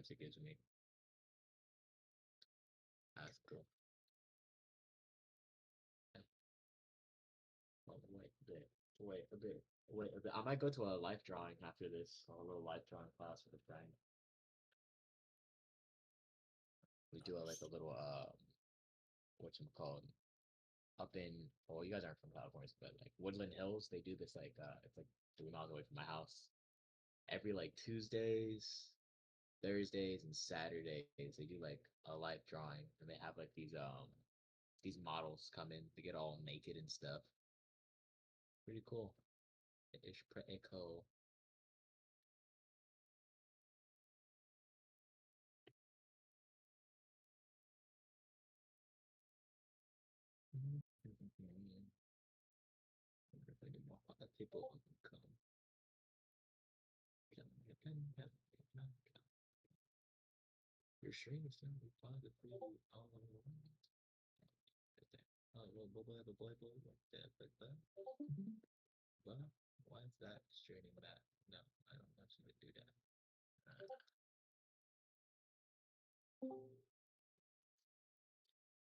vibes it gives me. That's cool. Oh, wait a bit, wait a bit. I might go to a life drawing after this, a little life drawing class with a friend. We do like a little what you call up in, well, you guys aren't from California, but like Woodland Hills, they do this like it's like 3 miles away from my house. Every like Tuesdays, Thursdays, and Saturdays, they do like a live drawing, and they have like these models come in to get all naked and stuff. Pretty cool. Ish pretty cool. People come. Your stream is going to be positive. Oh, oh, boy, like that, like that. Well, why is that straining that? No, I don't want you to do that.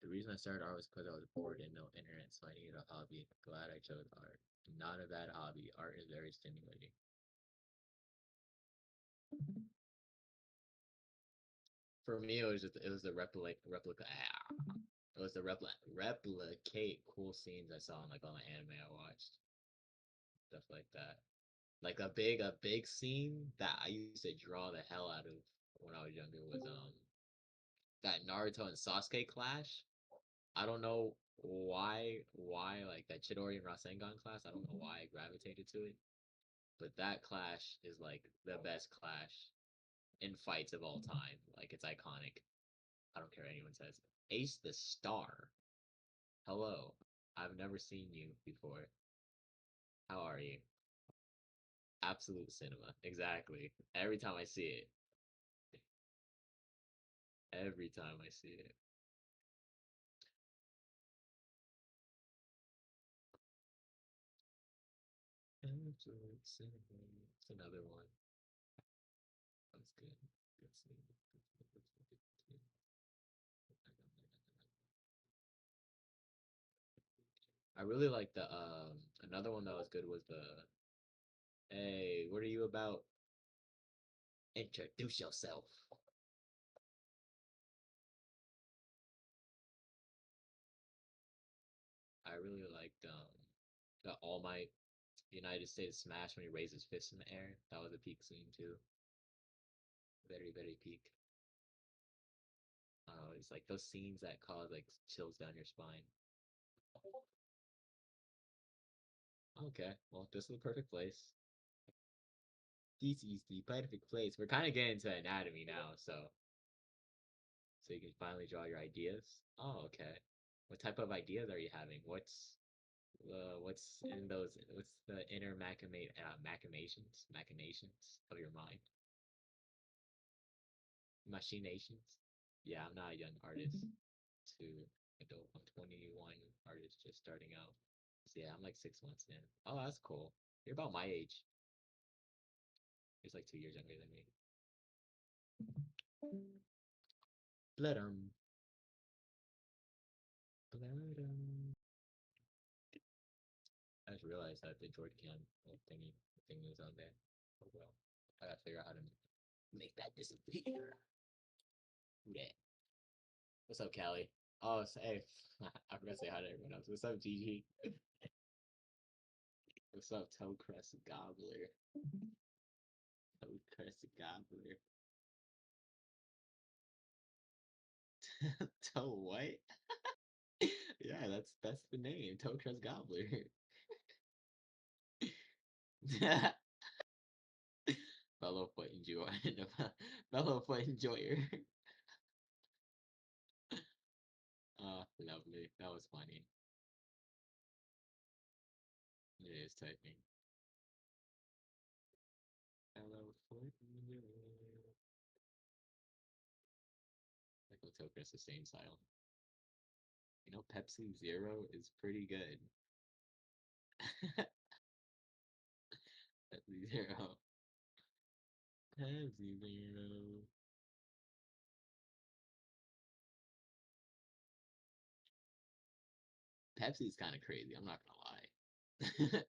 The reason I started art was because I was bored and no internet, so I needed a hobby. Glad I chose art. Not a bad hobby. Art is very stimulating. For me, it was the it was the replicate cool scenes I saw in like all the anime I watched, stuff like that. Like a big scene that I used to draw the hell out of when I was younger was that Naruto and Sasuke clash. I don't know why like that Chidori and Rasengan clash. I don't know why I gravitated to it, but that clash is like the best clash in fights of all time. Like it's iconic. I don't care what anyone says. Ace the Star. Hello. I've never seen you before. How are you? Absolute cinema. Exactly. Every time I see it. Every time I see it. Absolute cinema. It's another one. That's good. Good scene. Good. I really like the another one that was good was the hey, what are you about? Introduce yourself. I really liked the All Might United States Smash when he raised his fist in the air. That was a peak scene too. Very, very peak. It's like those scenes that cause like chills down your spine. Okay, well, this is the perfect place. This is the perfect place. We're kind of getting to anatomy now, so you can finally draw your ideas. Oh, okay. What type of ideas are you having? What's in those? What's the inner machinations of your mind? Machinations? Yeah, I'm not a young artist. To adult, I'm 21, artist just starting out. So yeah, I'm like 6 months in. Oh, that's cool. You're about my age. He's like 2 years younger than me. Bloodum. Bloodum. I just realized that the George Can thing is on there. Oh well. I gotta figure out how to make that disappear. Who that? What's up, Callie? Oh, hey, I forgot to say hi to everyone else. What's up, Gigi? What's up, Toecrest Gobbler? Toecrest Gobbler. Toe what? Yeah, that's the name, Toecrest Gobbler. Fellow foot enjoyer. Fellow foot enjoyer. Lovely. That was funny. It is typing. Fellow foot enjoyer. Like Toecrest the same style. You know, Pepsi Zero is pretty good. Pepsi Zero. Pepsi Zero. Pepsi's kind of crazy. I'm not gonna lie.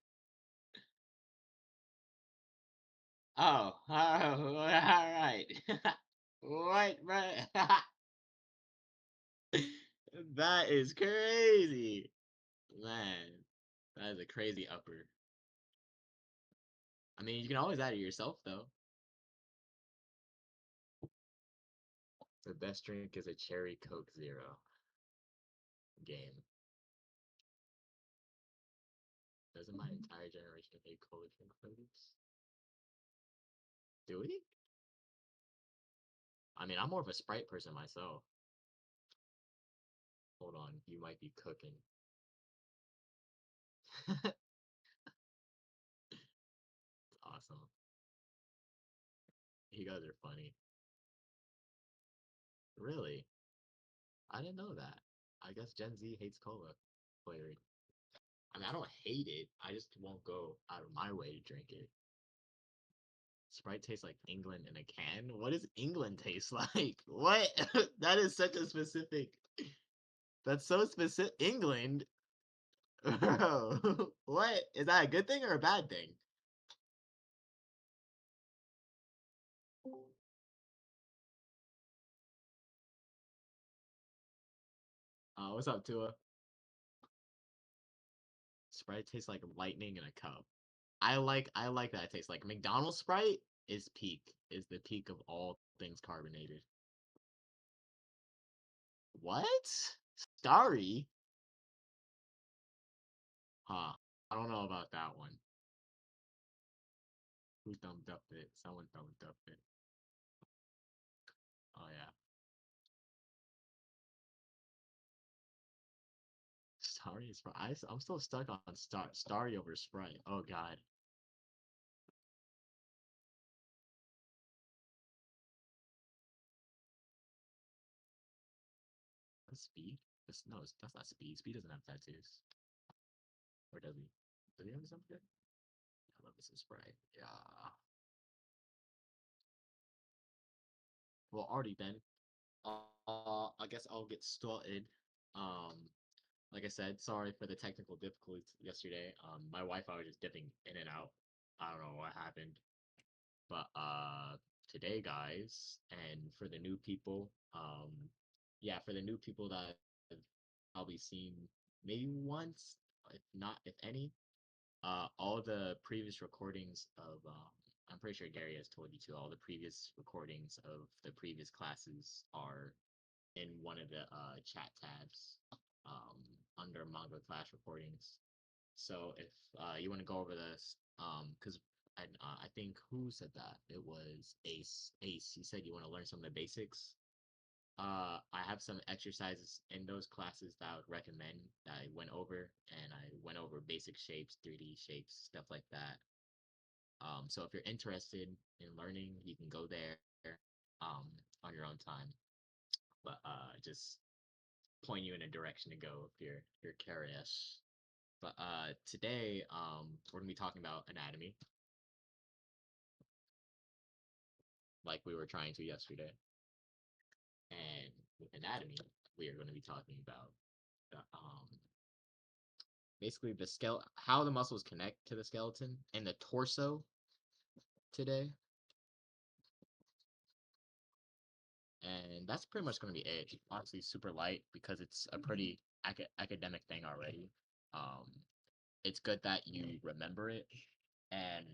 Oh, all right. What, right? That is crazy, man. That is a crazy upper. I mean, you can always add it yourself, though. The best drink is a cherry Coke Zero. Game. Doesn't my entire generation hate cola drink flavors? Do we? I mean, I'm more of a Sprite person myself. Hold on, you might be cooking. Awesome. You guys are funny. Really? I didn't know that. I guess Gen Z hates cola flavoring. I mean, I don't hate it. I just won't go out of my way to drink it. Sprite tastes like England in a can. What does England taste like? What? That is such a specific. That's so specific. England, bro. What is that a good thing or a bad thing? What's up, Tua? Sprite tastes like lightning in a cup. I like that taste. Like McDonald's Sprite is peak. Is the peak of all things carbonated. What? Starry? Huh. I don't know about that one. Who thumbed up it? Someone thumbed up it. Oh yeah. Starry is I'm still stuck on Starry over Sprite. Oh god. That's Speed? That's not Speed. Speed doesn't have tattoos. Or does he? Does he have something? I love this in Sprite. Yeah. Well, already then. I guess I'll get started. Um, like I said, sorry for the technical difficulties yesterday. My Wi-Fi was just dipping in and out. I don't know what happened, but today, guys, and for the new people, yeah, for the new people that have probably seen maybe once, if not, if any, all the previous recordings of I'm pretty sure Gary has told you too. All the previous recordings of the previous classes are in one of the chat tabs under Manga Clash recordings. So if you want to go over this, because I think who said that? It was Ace. Ace, he said you want to learn some of the basics. I have some exercises in those classes that I would recommend that I went over, and I went over basic shapes, 3D shapes, stuff like that. So if you're interested in learning, you can go there um, on your own time. But just point you in a direction to go if you're curious. But today we're gonna be talking about anatomy, like we were trying to yesterday. And with anatomy, we are going to be talking about the, basically the skeleton, how the muscles connect to the skeleton and the torso today. And that's pretty much going to be it. Honestly, super light because it's a pretty academic thing already. Um, it's good that you remember it. And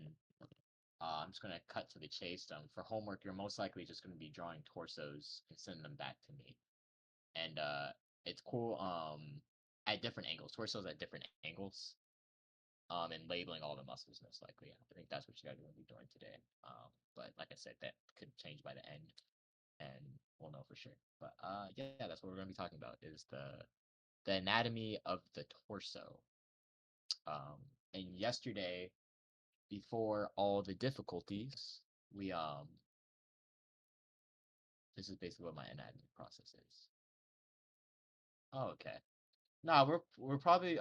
I'm just going to cut to the chase. For homework, you're most likely just going to be drawing torsos and sending them back to me. And it's cool at different angles, torsos at different angles, and labeling all the muscles most likely. I think that's what you guys are going to be doing today. But like I said, that could change by the end, and we'll know for sure. But yeah, that's what we're going to be talking about is the anatomy of the torso. And yesterday, before all the difficulties, we this is basically what my anatomy process is. Oh, okay. No, we're probably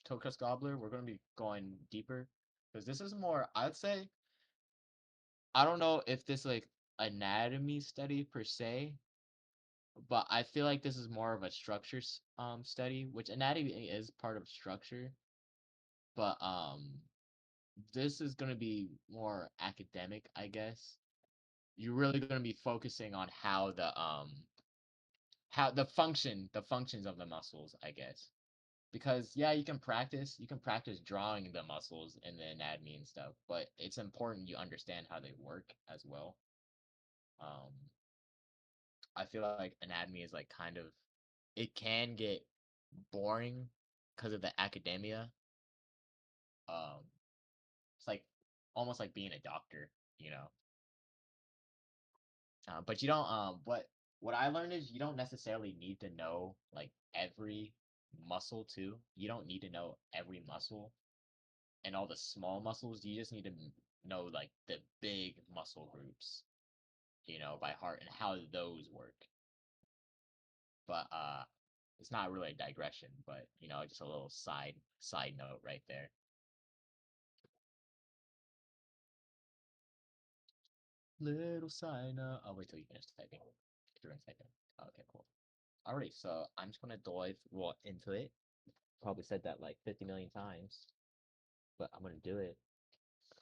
Tokus Gobbler. We're gonna be going deeper because this is more. I'd say I don't know if this like anatomy study per se, but I feel like this is more of a structure study, which anatomy is part of structure, but this is gonna be more academic, I guess. You're really gonna be focusing on how the functions of the muscles, I guess. Because yeah, you can practice drawing the muscles in the anatomy and stuff, but it's important you understand how they work as well. Um, I feel like anatomy is like kind of it can get boring because of the academia. Um, it's like almost like being a doctor, you know. But you don't. What I learned is you don't necessarily need to know like every muscle too. You don't need to know every muscle and all the small muscles. You just need to know like the big muscle groups, by heart and how those work. But it's not really a digression, but just a little side note right there. Little side note. I'll wait till you finish typing. If you're gonna type it. Okay, cool. Alright, so I'm just gonna dive well into it. Probably said that like 50 million times, but I'm gonna do it.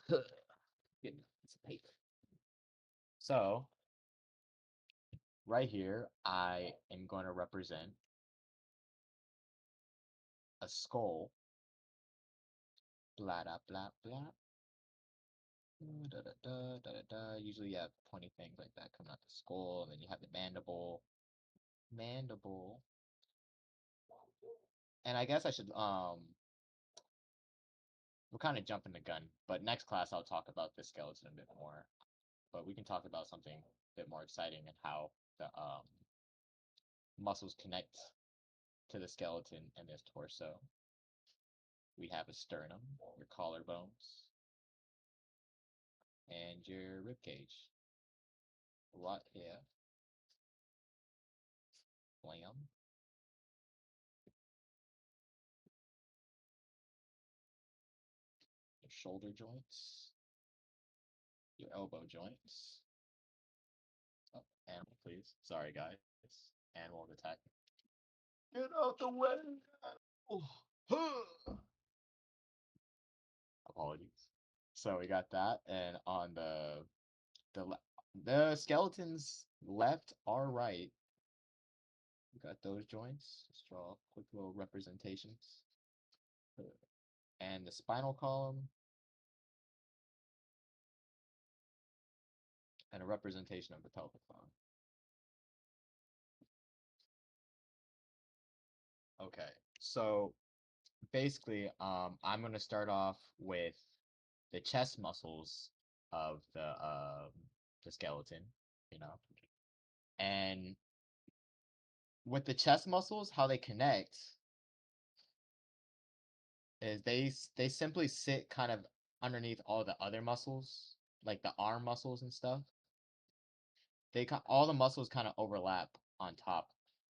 Get a piece of paper. So right here, I am going to represent a skull. Blah blah blah blah. Da, da, da, da, da, da. Usually you have pointy things like that coming out the skull, and then you have the mandible. Mandible. And I guess I should we're kind of jumping the gun, but next class I'll talk about the skeleton a bit more. But we can talk about something a bit more exciting and how the muscles connect to the skeleton and this torso. We have a sternum, your collarbones, and your rib cage. Right here. Blam. Your shoulder joints, your elbow joints. Oh, animal, please. Sorry, guys. Animal attack. Get out the way. Oh. Apologies. So we got that, and on the skeletons left or right, we got those joints. Let's draw quick little representations. And the spinal column, and a representation of the pelvic bone. Okay, so basically, I'm gonna start off with the chest muscles of the skeleton, you know, and with the chest muscles, how they connect is they simply sit kind of underneath all the other muscles, like the arm muscles and stuff. All the muscles kind of overlap on top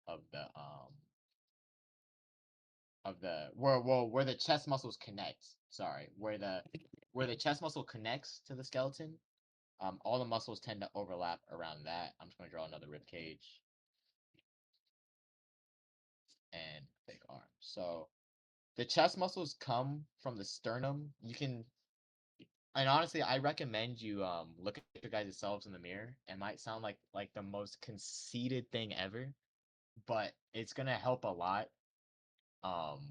of the where the chest muscles connect. Sorry, where the chest muscle connects to the skeleton. All the muscles tend to overlap around that. I'm just gonna draw another rib cage and big arm. So the chest muscles come from the sternum. And honestly, I recommend you look at your guys' selves in the mirror. It might sound like the most conceited thing ever, but it's gonna help a lot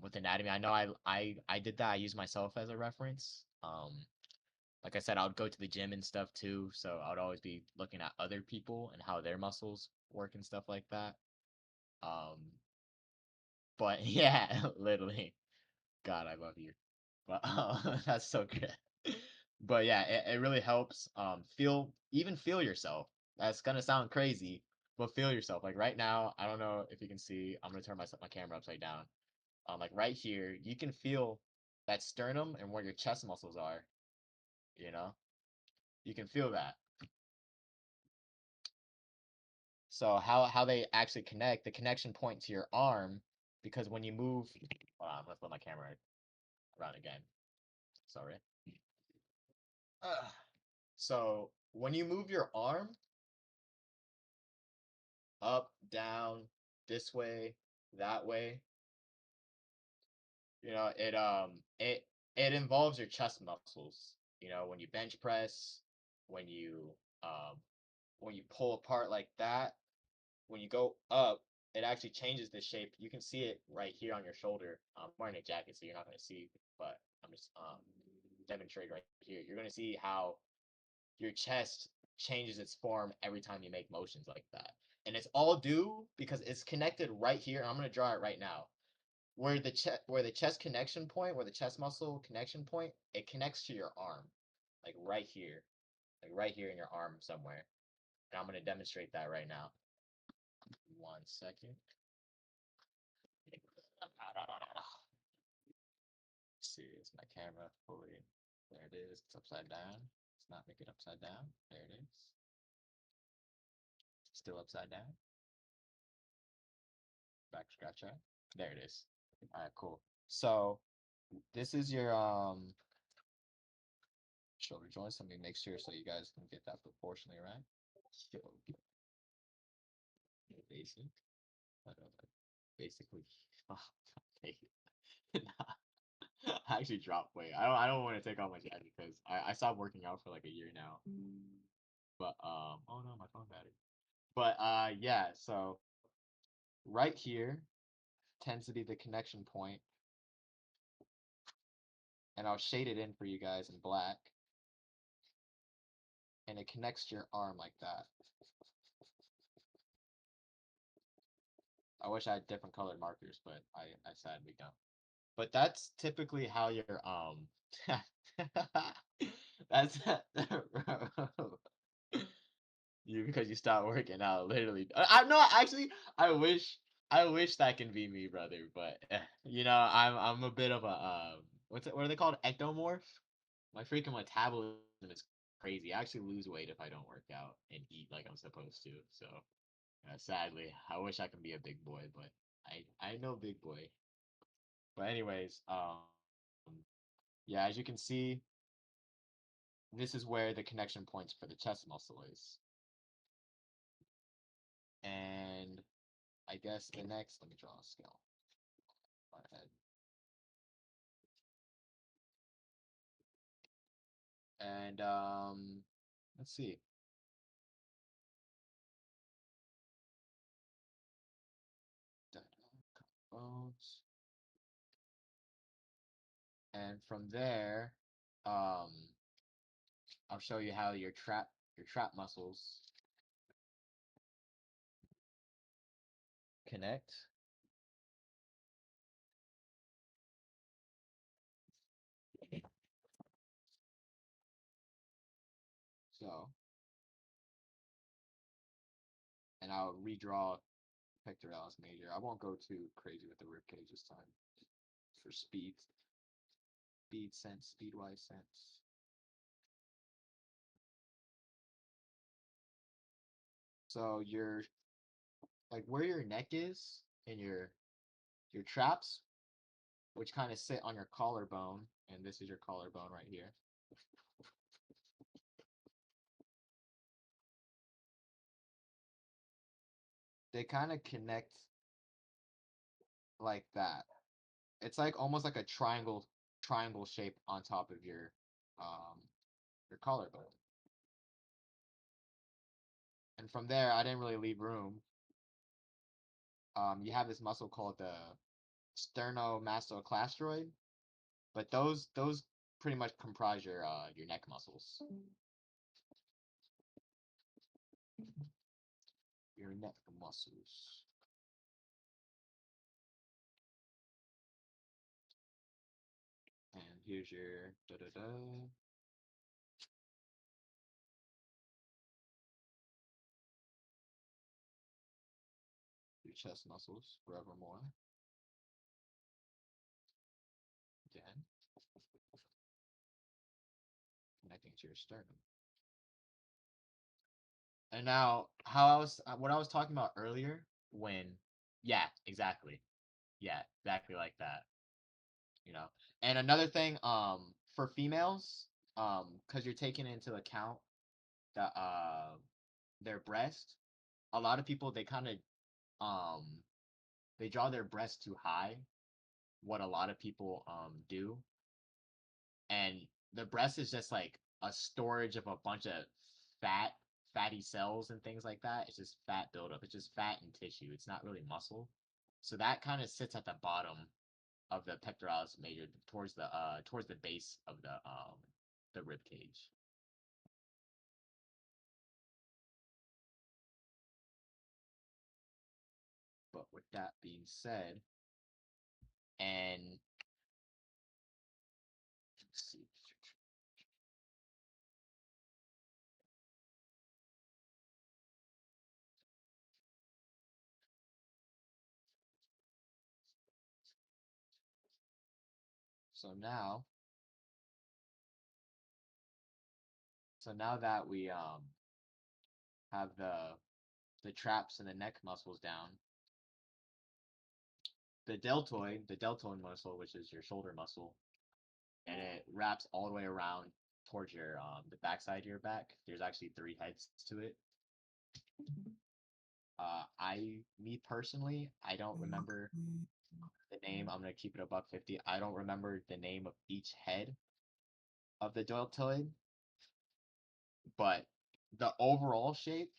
with anatomy. I know I did that. I used myself as a reference. Like I said, I would go to the gym and stuff too, so I would always be looking at other people and how their muscles work and stuff like that. Um, but yeah, literally, God, I love you. But that's so good. But yeah, it really helps. Feel yourself. That's gonna sound crazy, but feel yourself. Like right now, I don't know if you can see. I'm gonna turn my camera upside down. Like right here, you can feel that sternum and where your chest muscles are. You know, you can feel that. So how they actually connect, the connection point to your arm, because when you move, hold on, I'm gonna flip my camera around again. Sorry. Ugh. So when you move your arm up down, this way, that way. You know, it involves your chest muscles. You know, when you bench press, when you um when you pull apart like that, when you go up, it actually changes the shape. You can see it right here on your shoulder. I'm wearing a jacket, so you're not gonna see, but I'm just demonstrating right here. You're gonna see how your chest changes its form every time you make motions like that. And it's all due because it's connected right here. I'm gonna draw it right now. Where the chest connection point, where the chest muscle connection point, it connects to your arm, like right here in your arm somewhere. And I'm gonna demonstrate that right now. 1 second. See, it's my camera fully. There it is. It's upside down. Let's not make it upside down. There it is. Still upside down. Back scratch out. There it is. All right, cool. So this is your shoulder joints. Let me make sure so you guys can get that proportionally right. Shoulder basic. I don't know. Basically, okay. I actually dropped weight. I don't want to take off my jacket because I stopped working out for like a year now. But oh no, my phone battery. But yeah, so right here tends to be the connection point, and I'll shade it in for you guys in black, and it connects to your arm like that. I wish I had different colored markers, but I sadly don't. But that's typically how your that's you because you stopped working out literally. I no actually I wish that can be me, brother, but you know, I'm a bit of a what are they called? Ectomorph? My freaking metabolism is crazy. I actually lose weight if I don't work out and eat like I'm supposed to. So, sadly, I wish I could be a big boy, but I know big boy. But anyways, yeah, as you can see, this is where the connection points for the chest muscle is. And I guess the next, let me draw a scale. My head. And let's see. Bones. And from there, um, I'll show you how your trap muscles connect. So, and I'll redraw pectoralis major. I won't go too crazy with the rib cage this time for speed-wise sense. So your like where your neck is and your traps, which kind of sit on your collarbone, and this is your collarbone right here. They kind of connect like that. It's like almost like a triangle shape on top of your collarbone. And from there, I didn't really leave room. You have this muscle called the sternocleidomastoid, but those pretty much comprise your neck muscles. Your neck muscles. And here's your da da da. Your chest muscles forevermore. Again, connecting to your sternum. And now, what I was talking about earlier, when, yeah, exactly, yeah, exactly like that, you know. And another thing, for females, because you're taking into account the their breast, a lot of people they kind of um they draw their breasts too high, what a lot of people do, and the breast is just like a storage of a bunch of fatty cells and things like that. It's just fat buildup. It's just fat and tissue. It's not really muscle. So that kind of sits at the bottom of the pectoralis major towards the base of the rib cage. But with that being said, and let's see. So now so now that we have the traps and the neck muscles down, the deltoid muscle, which is your shoulder muscle, and it wraps all the way around towards your the backside of your back. There's actually three heads to it. Me personally, I don't remember the name. I'm gonna keep it a buck 50. I don't remember the name of each head of the deltoid, but the overall shape,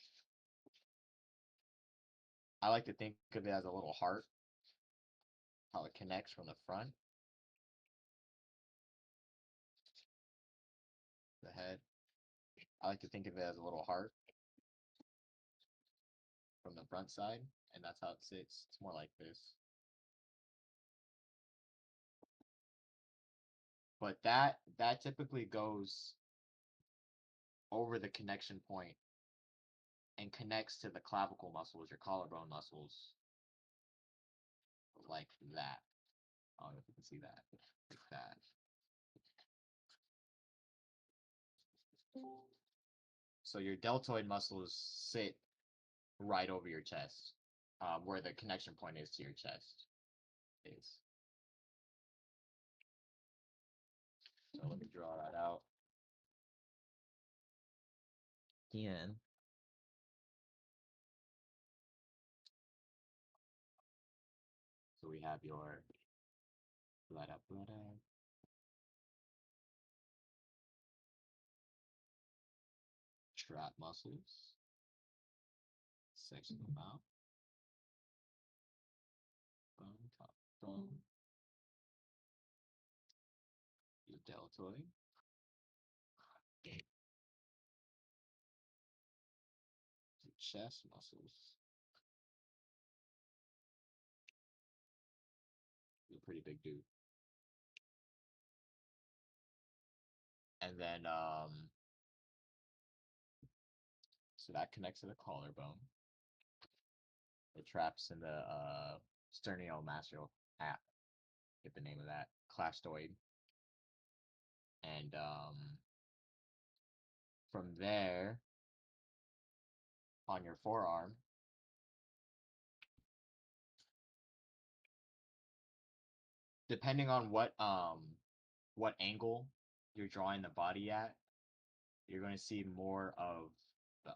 I like to think of it as a little heart, how it connects from the front, the head. I like to think of it as a little heart from the front side, and that's how it sits. It's more like this. But that typically goes over the connection point and connects to the clavicle muscles, your collarbone muscles, like that. I don't know if you can see that. Like that. So your deltoid muscles sit right over your chest, where the connection point is to your chest is. So let me draw that out again. So we have your bladder, trap muscles, section them out, bone, top, bone, your deltoid, your chest muscles. You're a pretty big dude. And then so that connects to the collarbone. It traps in the sterniomasseal app, get the name of that, clastoid. And from there, on your forearm, depending on what angle you're drawing the body at, you're going to see more of the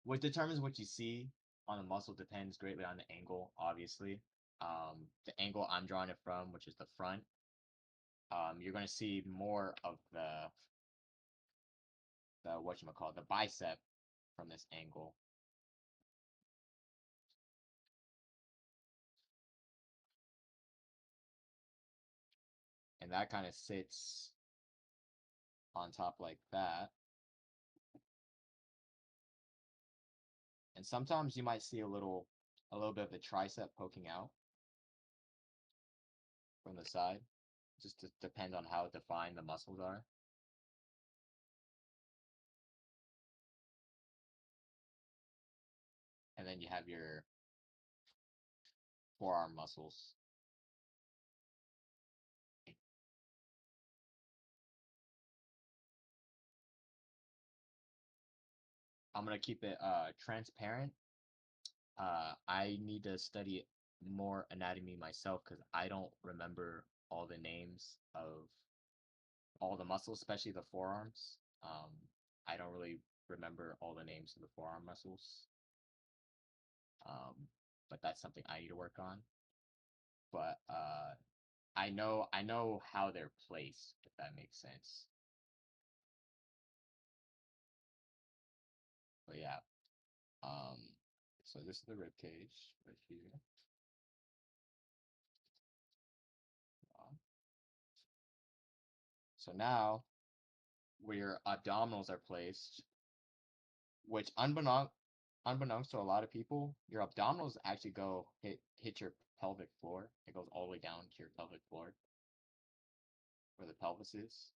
what determines what you see on the muscle depends greatly on the angle, obviously. The angle I'm drawing it from, which is the front, you're going to see more of the whatchamacallit, the bicep from this angle. And that kind of sits on top like that. And sometimes you might see a little bit of the tricep poking out from the side. Just to depend on how defined the muscles are. And then you have your forearm muscles. I'm gonna keep it transparent. I need to study more anatomy myself because I don't remember all the names of all the muscles, especially the forearms. I don't really remember all the names of the forearm muscles. Um, but that's something I need to work on. But I know how they're placed, if that makes sense. But yeah, um, so this is the rib cage right here. So now where your abdominals are placed, which unbeknownst to a lot of people, your abdominals actually go hit your pelvic floor. It goes all the way down to your pelvic floor where the pelvis is.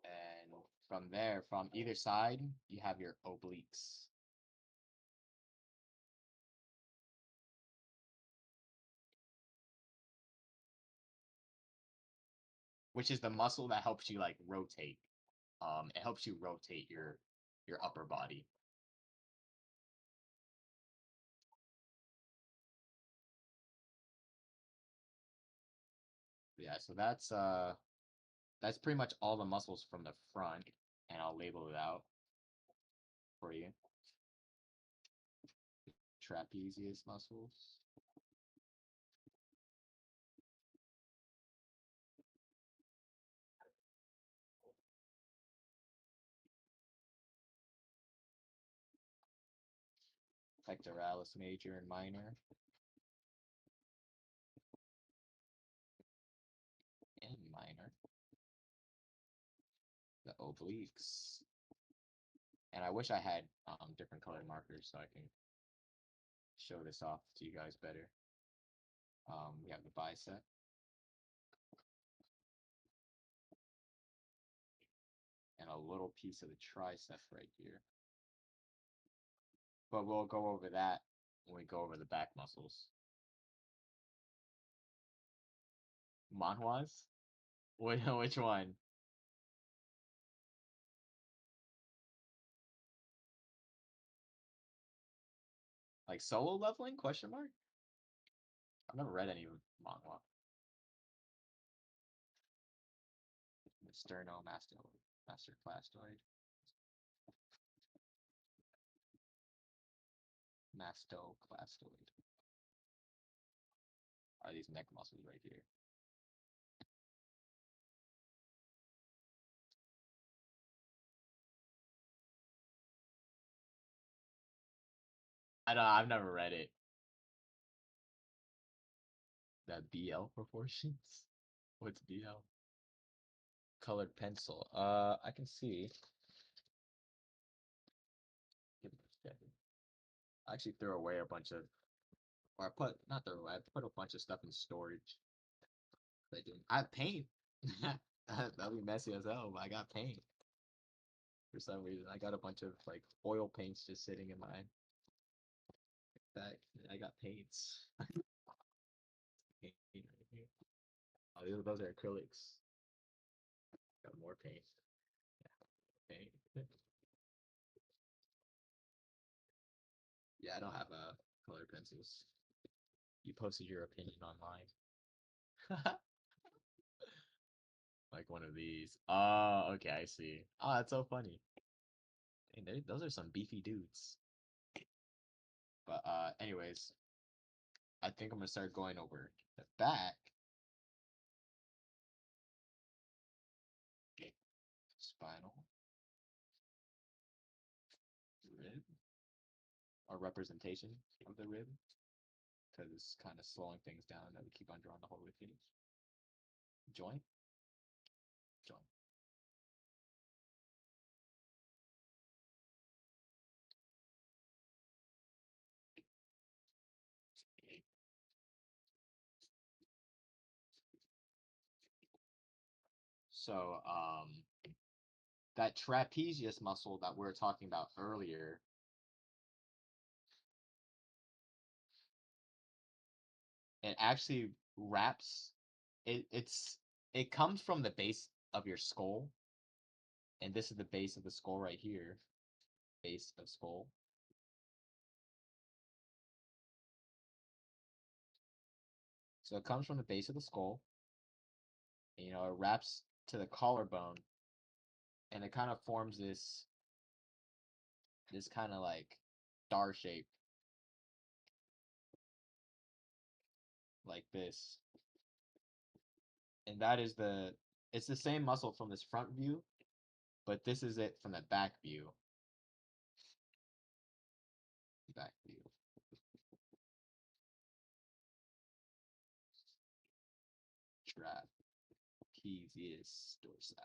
And from there, from either side, you have your obliques. Which is the muscle that helps you like rotate. It helps you rotate your upper body. Yeah, so that's pretty much all the muscles from the front, and I'll label it out for you. Trapezius muscles. Pectoralis major and minor, and minor. The obliques. And I wish I had different colored markers so I can show this off to you guys better. We have the bicep. And a little piece of the tricep right here. But we'll go over that when we go over the back muscles. Manhwas? Which one? Like solo leveling? Question mark? I've never read any manhwa. The masterclastoid. Mastoclastoid. Are these neck muscles right here? I don't. I've never read it. The BL proportions. What's BL? Colored pencil. I can see. Give me a second. I actually threw away a bunch of, or I put not throw away. I put a bunch of stuff in storage. I have paint. That'll be messy as hell, but I got paint for some reason. I got a bunch of like oil paints just sitting in my bag. I got paints. Paint right here. Oh, those are acrylics. Got more paint. Paint. Yeah, I don't have color pencils. You posted your opinion online. Like one of these. Oh, okay, I see. Oh, that's so funny. Dang, those are some beefy dudes. But anyways, I think I'm gonna start going over the back. Spinal, rib, or representation of the rib, because it's kind of slowing things down that we keep on drawing the whole rib cage. Joint, joint. So that trapezius muscle that we were talking about earlier, it actually wraps. It comes from the base of your skull, and this is the base of the skull right here. base of skull. So it comes from the base of the skull. And, it wraps to the collarbone, and it kind of forms this kind of like star shape, like this. And that is it's the same muscle from this front view, but this is it from the back view. Back view. Trapezius dorsi.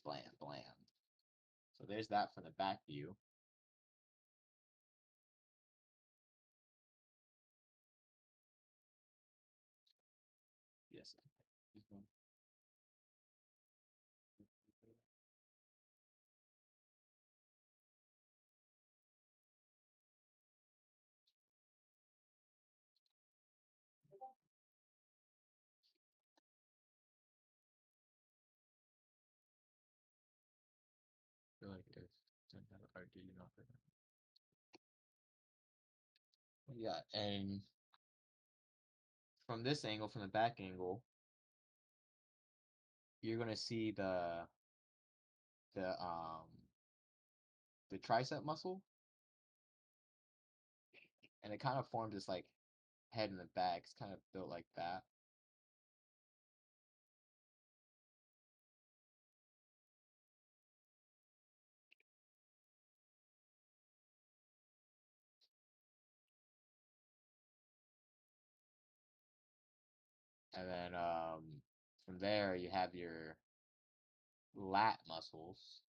Blam, blam. So there's that from the back view. Yes. I feel like there's some kind of art, do you know? Yeah, and from this angle, from the back angle, you're gonna see the the tricep muscle, and it kind of forms this like head in the back. It's kind of built like that. And then from there you have your lat muscles.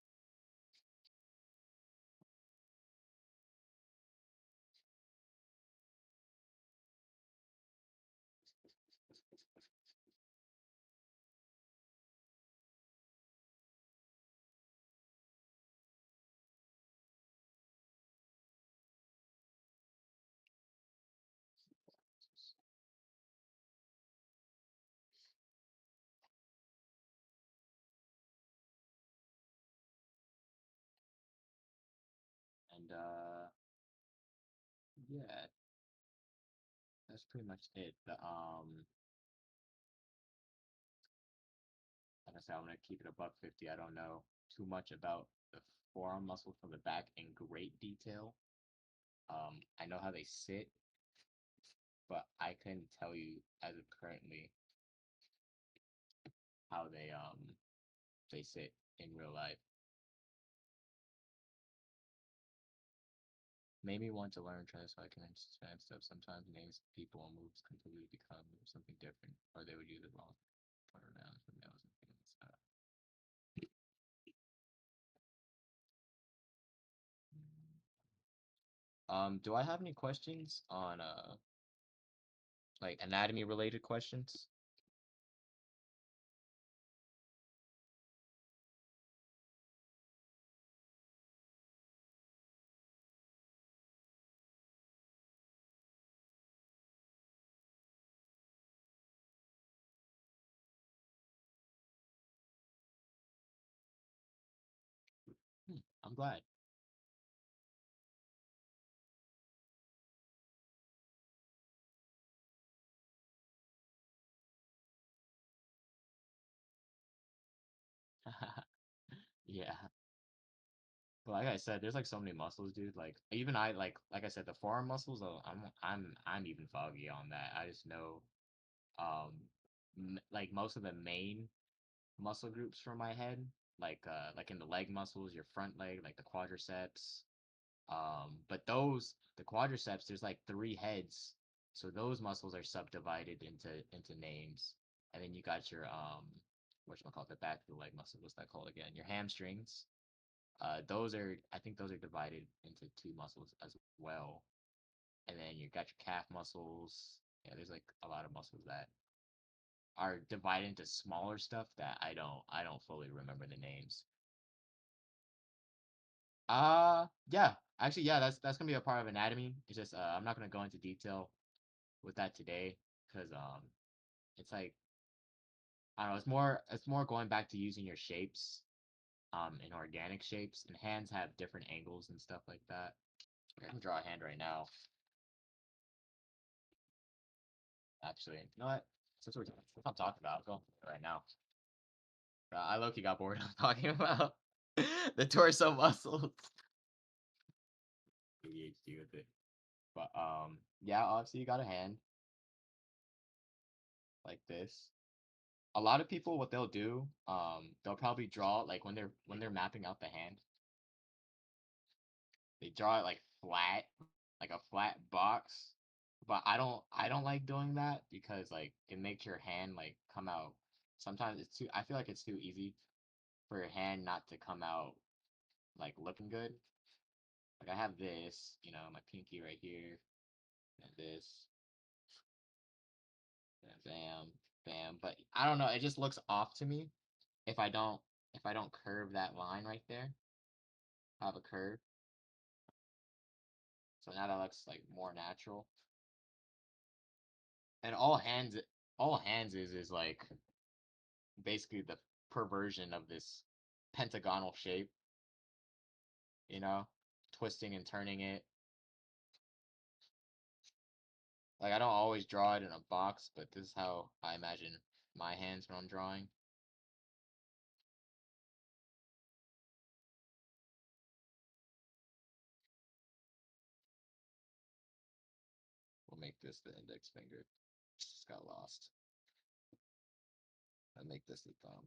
And yeah, that's pretty much it. Like I said, I'm gonna keep it above 50. I don't know too much about the forearm muscle from the back in great detail. I know how they sit, but I couldn't tell you as of currently how they sit in real life. Made me want to learn try so I can understand stuff. Sometimes names, people, and moves completely become something different, or they would use it wrong. Pronouns, pronouns, and things. Do I have any questions on like anatomy related questions? I'm glad. Yeah. But like I said, there's like so many muscles, dude. Like even I like I said, the forearm muscles. I'm even foggy on that. I just know um like most of the main muscle groups from my head, like in the leg muscles, your front leg, like the quadriceps. But the quadriceps, there's like three heads, so those muscles are subdivided into names, and then you got your whatchamacallit, the back of the leg muscle. What's that called again? Your hamstrings. Those are I think those are divided into two muscles as well, and then you got your calf muscles. Yeah, there's like a lot of muscles that are divided into smaller stuff that I don't fully remember the names. Yeah. Actually, yeah, that's gonna be a part of anatomy. It's just I'm not gonna go into detail with that today because it's like I don't know, it's more going back to using your shapes in organic shapes, and hands have different angles and stuff like that. I'm gonna draw a hand right now. Actually, you know what? Since we're I'm talking about, I'll go right now. I low-key got bored of talking about the torso muscles. ADHD with it. But yeah, obviously you got a hand like this. A lot of people, what they'll do, they'll probably draw like when they're mapping out the hand, they draw it like a flat box. But I don't like doing that because like it makes your hand like come out. Sometimes I feel like it's too easy for your hand not to come out like looking good. Like I have this, my pinky right here, and this, and bam, bam. But I don't know, it just looks off to me if I don't curve that line right there. Have a curve. So now that looks like more natural. And all hands is like basically the perversion of this pentagonal shape, you know, twisting and turning it. Like I don't always draw it in a box, but this is how I imagine my hands when I'm drawing. We'll make this the index finger. Just got lost. I make this the thumb.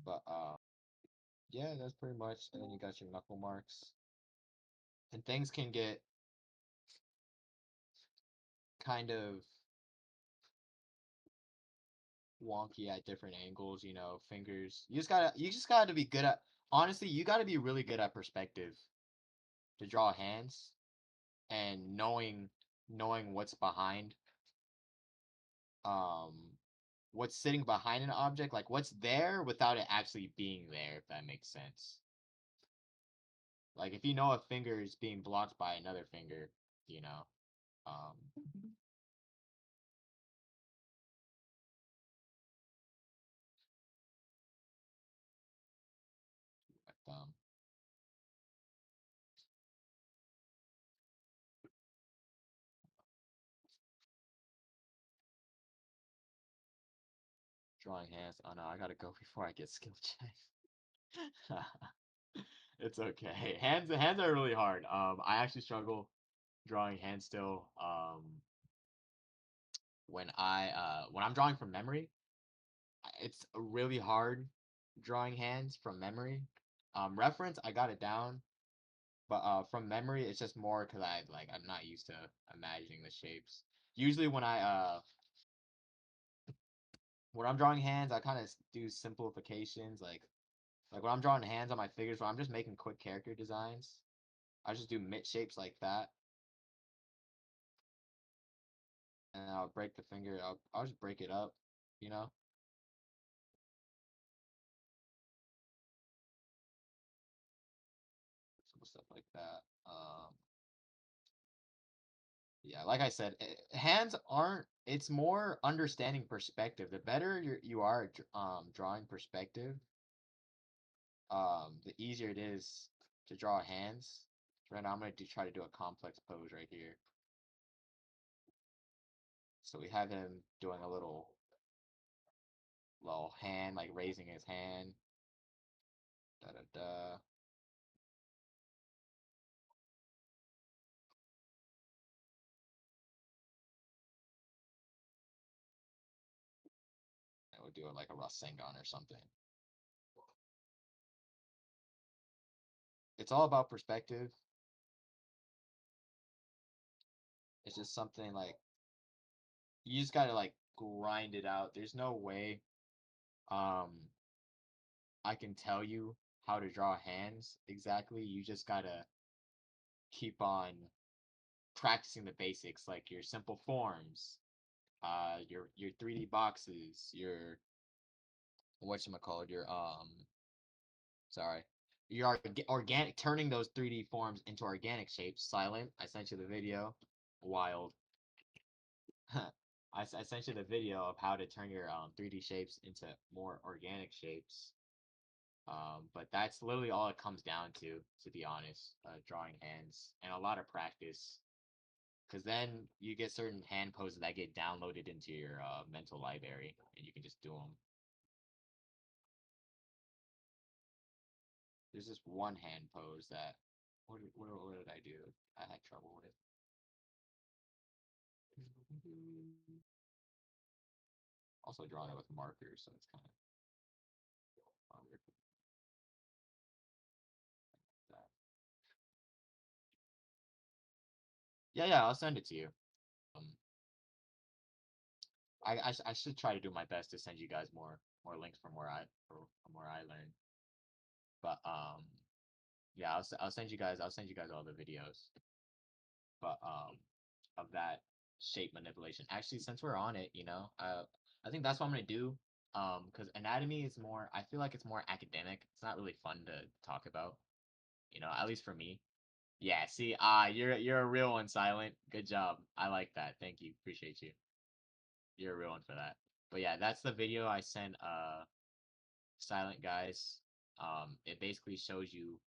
But yeah, that's pretty much. And then you got your knuckle marks. And things can get kind of wonky at different angles, fingers. You just gotta be good at honestly, you gotta be really good at perspective to draw hands and knowing um what's sitting behind an object, like what's there without it actually being there, if that makes sense. Like if you know a finger is being blocked by another finger, you know, um my thumb. Drawing hands. Oh no, I gotta go before I get skill check. It's okay. Hands are really hard. I actually struggle drawing hands still. When I'm drawing from memory, it's really hard drawing hands from memory. Reference, I got it down, but from memory, it's just more because I'm not used to imagining the shapes. Usually when I'm drawing hands, I kind of do simplifications, like when I'm drawing hands on my figures, when I'm just making quick character designs, I just do mitt shapes like that, and I'll break the finger. I'll just break it up, you know, some stuff like that. Yeah, like I said, hands aren't. It's more understanding perspective. The better you are at drawing perspective, the easier it is to draw hands. Right now, I'm gonna try to do a complex pose right here. So we have him doing a little hand, like raising his hand. Da da da. And we'll do it like a Rasengan or something. It's all about perspective. It's just something like you just gotta like grind it out. There's no way um I can tell you how to draw hands exactly. You just gotta keep on practicing the basics, like your simple forms, your 3D boxes, your whatchamacallit, your sorry. You're organic, turning those 3D forms into organic shapes. Silent. I sent you the video. Wild. I sent you the video of how to turn your 3D shapes into more organic shapes. But that's literally all it comes down to be honest. Drawing hands and a lot of practice. Because then you get certain hand poses that get downloaded into your mental library, and you can just do them. There's this one hand pose that what did I do? I had trouble with. Also drawing it with markers, so it's kind of harder. That. Yeah, I'll send it to you. Um, I should try to do my best to send you guys more links from where I learned. But yeah, I'll send you guys all the videos. But of that shape manipulation. Actually, since we're on it, I think that's what I'm gonna do. Because anatomy is more. I feel like it's more academic. It's not really fun to talk about. At least for me. Yeah. See, you're a real one, Silent. Good job. I like that. Thank you. Appreciate you. You're a real one for that. But yeah, that's the video I sent. Silent guys. It basically shows you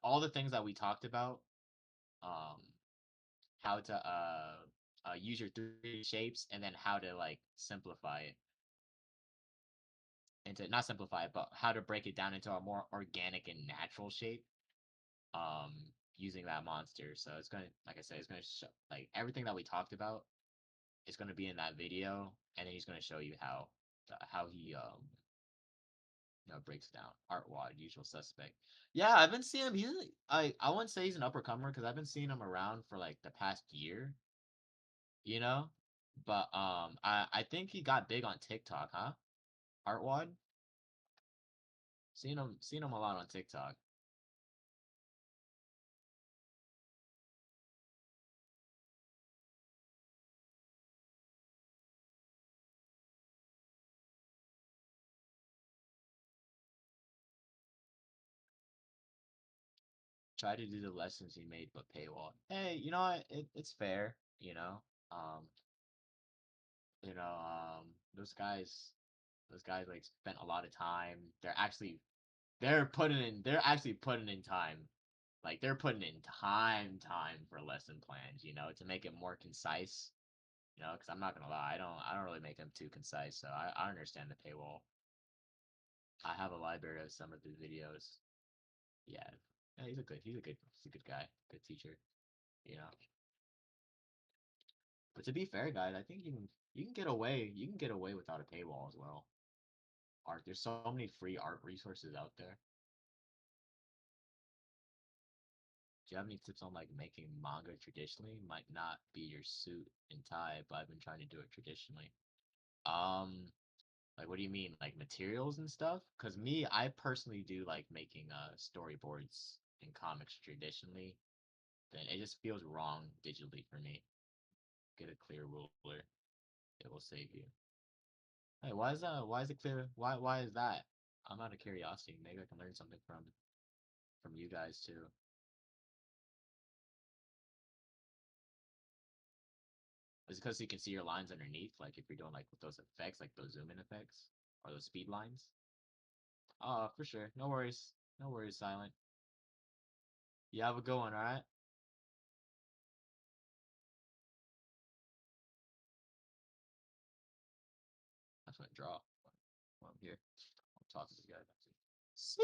all the things that we talked about. Um, how to use your 3D shapes and then how to like simplify it into not simplify it, but how to break it down into a more organic and natural shape. Um, Using that monster. So it's gonna, like I said, it's gonna show like everything that we talked about. It's gonna be in that video, and then he's gonna show you how he breaks down art wad usual suspect. Yeah, I've been seeing him. I wouldn't say he's an uppercomer because I've been seeing him around for like the past year. You know, but I think he got big on TikTok, huh? Artwad, seen him a lot on TikTok. Try to do the lessons he made, but paywall. Hey, you know what? It's fair. Um, those guys like spent a lot of time. They're actually putting in time. Like they're putting in time for lesson plans. To make it more concise. Because I'm not gonna lie, I don't really make them too concise. So I understand the paywall. I have a library of some of his videos. Yeah, yeah, he's a good guy, good teacher. You know. But to be fair, guys, I think you can get away without a paywall as well. Art, there's so many free art resources out there. Do you have any tips on like making manga traditionally? Might not be your suit and tie, but I've been trying to do it traditionally. Um, like what do you mean? Like materials and stuff? Cause me, I personally do like making storyboards in comics traditionally. Then it just feels wrong digitally for me. Get a clear ruler. It will save you. Hey, why is it clear? Why is that? I'm out of curiosity. Maybe I can learn something from you guys too. Is it because you can see your lines underneath? Like if you're doing like with those effects, like those zoom in effects or those speed lines? Oh, for sure. No worries. No worries, Silent. You have a good one, alright? I'm just gonna draw while I'm here. I'll talk to this guy. See?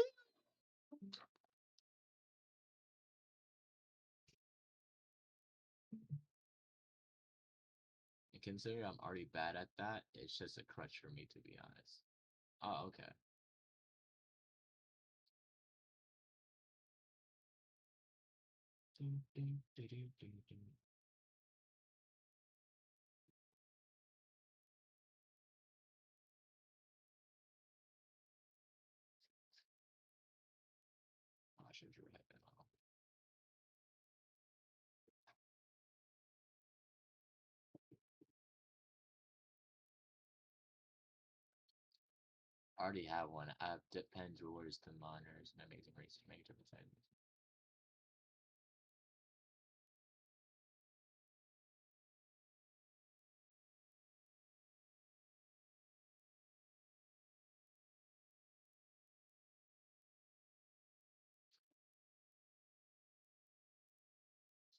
And consider I'm already bad at that. It's just a crutch for me, to be honest. Oh, okay. Ding, ding, ding, ding, ding, ding. Oh, I should have drew a headband on. I already have one. I have depends rewards to monitors and amazing races make different sizes.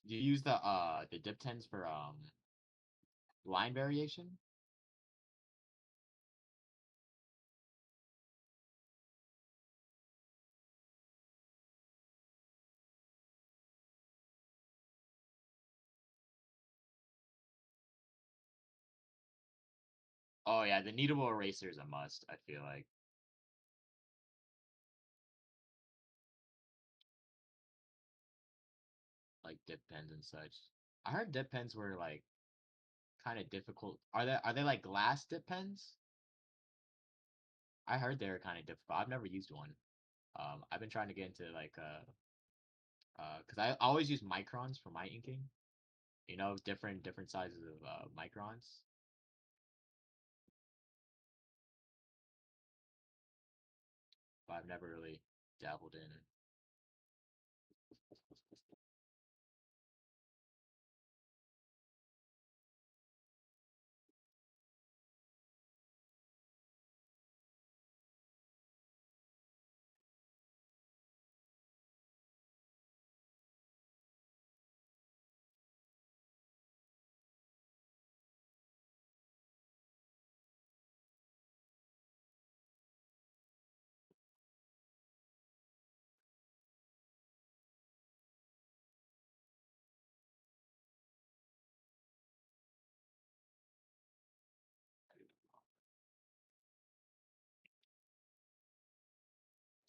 Do you use the dip tens for line variation? Oh yeah, the kneadable eraser is a must, I feel like dip pens and such. I heard dip pens were like kind of difficult. Are they like glass dip pens? I heard they were kind of difficult. I've never used one. I've been trying to get into like because I always use microns for my inking. You know, different sizes of microns. But I've never really dabbled in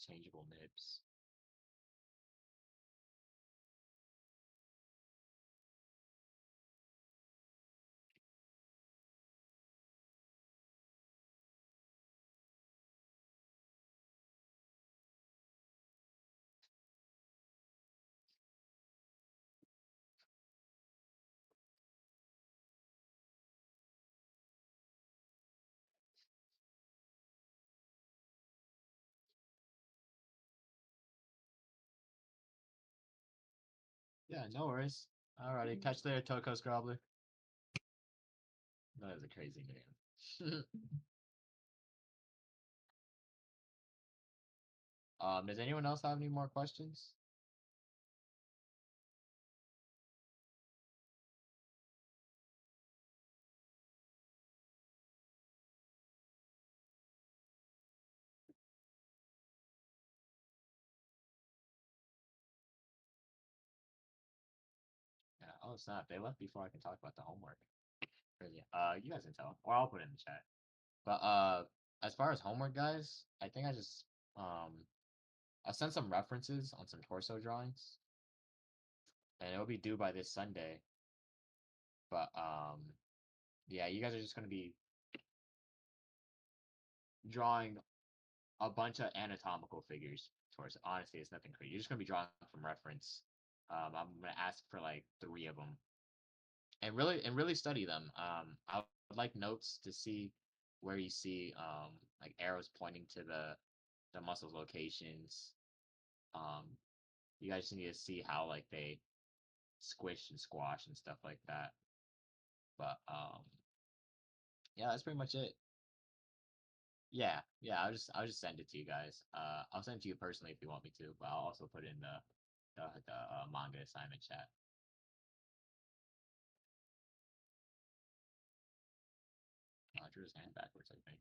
changeable nibs. Yeah, no worries. Alrighty, catch you later, Tokos Gobbler. That is a crazy name. Does anyone else have any more questions? Yeah. Oh snap! They left before I can talk about the homework. Crazy. You guys can tell, or I'll put it in the chat. But as far as homework guys, I think I sent some references on some torso drawings, and it'll be due by this Sunday. But yeah, you guys are just gonna be drawing a bunch of anatomical figures towards. Honestly, it's nothing crazy. You're just gonna be drawing from reference. I'm gonna ask for like 3 of them, and really study them. I would like notes to see where you see like arrows pointing to the muscles locations. Um, you guys just need to see how like they squish and squash and stuff like that. But yeah, that's pretty much it. Yeah, I'll just send it to you guys. I'll send it to you personally if you want me to, but I'll also put it in the manga assignment chat. I drew his hand backwards, I think.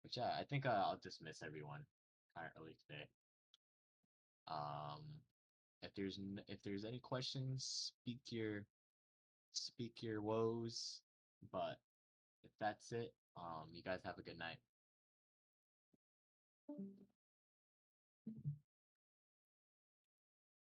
But yeah, I think I'll dismiss everyone kind of early today. Um, if there's any questions, speak your woes. But if that's it, you guys have a good night.